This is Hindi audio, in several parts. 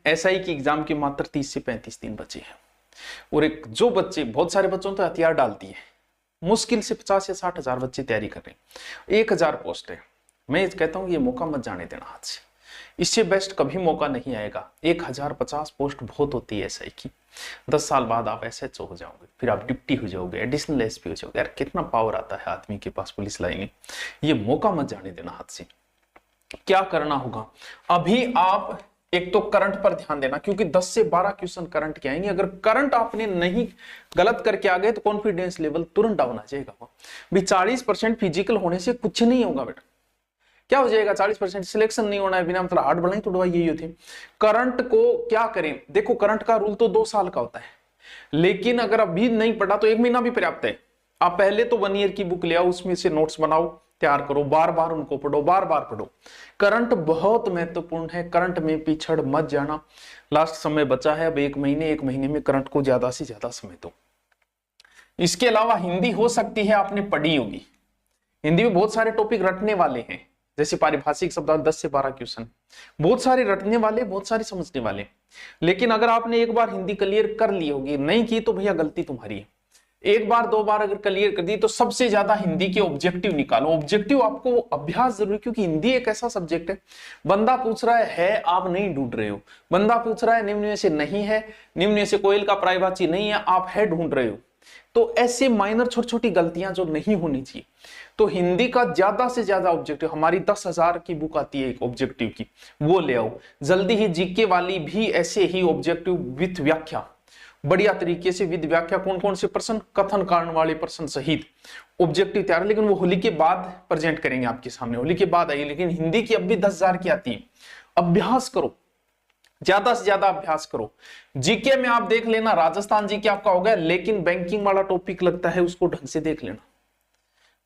एसआई की एग्जाम के मात्र 30 से 35 दिन बचे हैं, और एक जो बच्चे, बहुत सारे बच्चों तो हथियार डालती है, मुश्किल से 50 या 60 हजार बच्चे तैयारी कर रहे हैं, 1000 पोस्ट है। मैं कहता हूं ये मौका मत जाने देना हाथ से, इससे बेस्ट कभी मौका नहीं आएगा। 1050 पोस्ट बहुत होती है एसआई की। 10 साल बाद आप एसएचओ हो जाओगे, फिर आप डिप्टी हो जाओगे, एडिशनल एसपी हो जाओगे। यार कितना पावर आता है आदमी के पास पुलिस लाइन में। ये मौका मत जाने देना हाथ से। क्या करना होगा अभी, आप एक तो करंट पर ध्यान देना, क्योंकि 10 से 12 क्वेश्चन करंट के आएंगे। अगर करंट आपने नहीं गलत करके आ गए तो कॉन्फिडेंस लेवल तुरंत डाउन आ जाएगा। भी 40% फिजिकल होने से कुछ नहीं होगा बेटा। क्या हो जाएगा? 40% सिलेक्शन नहीं होना है, बिना मतलब हार्ड बनाई तो यही होती है। करंट को क्या करें, देखो करंट का रूल तो 2 साल का होता है, लेकिन अगर अभी नहीं पढ़ा तो 1 महीना भी पर्याप्त है। आप पहले तो 1 ईयर की बुक ले आओ, उसमें से नोट्स बनाओ, तैयार करो, बार बार उनको पढ़ो, बार बार पढ़ो। करंट बहुत महत्वपूर्ण है, करंट में पिछड़ मत जाना। लास्ट समय बचा है अब 1 महीने में करंट को ज्यादा से ज्यादा समय दो। इसके अलावा हिंदी हो सकती है आपने पढ़ी होगी, हिंदी में बहुत सारे टॉपिक रटने वाले हैं, जैसे पारिभाषिक शब्द 10 से 12 क्वेश्चन, बहुत सारे रटने वाले, बहुत सारे समझने वाले। लेकिन अगर आपने एक बार हिंदी क्लियर कर ली होगी, नहीं की तो भैया गलती तुम्हारी है। एक बार 2 बार अगर क्लियर कर दी तो सबसे ज्यादा हिंदी के ऑब्जेक्टिव निकालो। ऑब्जेक्टिव आपको अभ्यास जरूरी, क्योंकि हिंदी एक ऐसा सब्जेक्ट है, बंदा पूछ रहा है आप नहीं ढूंढ रहे हो, बंदा पूछ रहा है निम्न में से नहीं है, निम्न में से कोयल का प्रायवाची नहीं है, आप है ढूंढ रहे हो। तो ऐसे माइनर छोटी छोटी गलतियां जो नहीं होनी चाहिए। तो हिंदी का ज्यादा से ज्यादा ऑब्जेक्टिव, हमारी 10,000 की बुक आती है एक ऑब्जेक्टिव की, वो ले आओ। जल्दी ही जीके वाली भी ऐसे ही ऑब्जेक्टिव विथ व्याख्या, बढ़िया तरीके से विद व्याख्या, कौन कौन से प्रश्न, कथन कारण वाले प्रश्न सहित ऑब्जेक्टिव तैयार। लेकिन वो होली के बाद प्रेजेंट करेंगे आपके सामने, होली के बाद आएगी। लेकिन हिंदी की अब भी 10,000 की आती है। अभ्यास करो, ज्यादा से ज्यादा अभ्यास करो। जीके में आप देख लेना, राजस्थान जीके आपका हो गया, लेकिन बैंकिंग वाला टॉपिक लगता है उसको ढंग से देख लेना।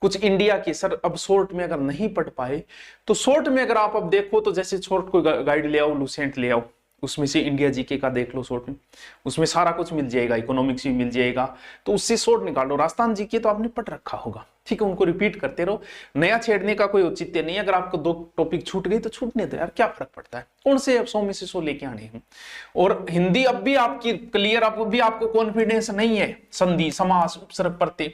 कुछ इंडिया की, सर अब शॉर्ट में अगर नहीं पढ़ पाए तो शॉर्ट में अगर आप अब देखो तो जैसे शॉर्ट कोई गाइड ले आओ, लूसेंट ले आओ, उसमें से इंडिया जीके का देख लो शॉर्ट में, उसमें सारा कुछ मिल जाएगा, इकोनॉमिक्स भी मिल जाएगा, तो उससे शॉर्ट निकाल लो। राजस्थान जीके तो आपने पढ़ रखा होगा, ठीक है, उनको रिपीट करते रहो, नया छेड़ने का कोई औचित्य नहीं है। अगर आपको 2 टॉपिक छूट गई तो छूटने दो यार, क्या फर्क पड़ता है, कौन से 100 में से 100 लेके आने हैं। और हिंदी अब भी आपकी क्लियर, अब भी आपको कॉन्फिडेंस नहीं है, संधि, समास, उपसर्ग, प्रत्यय,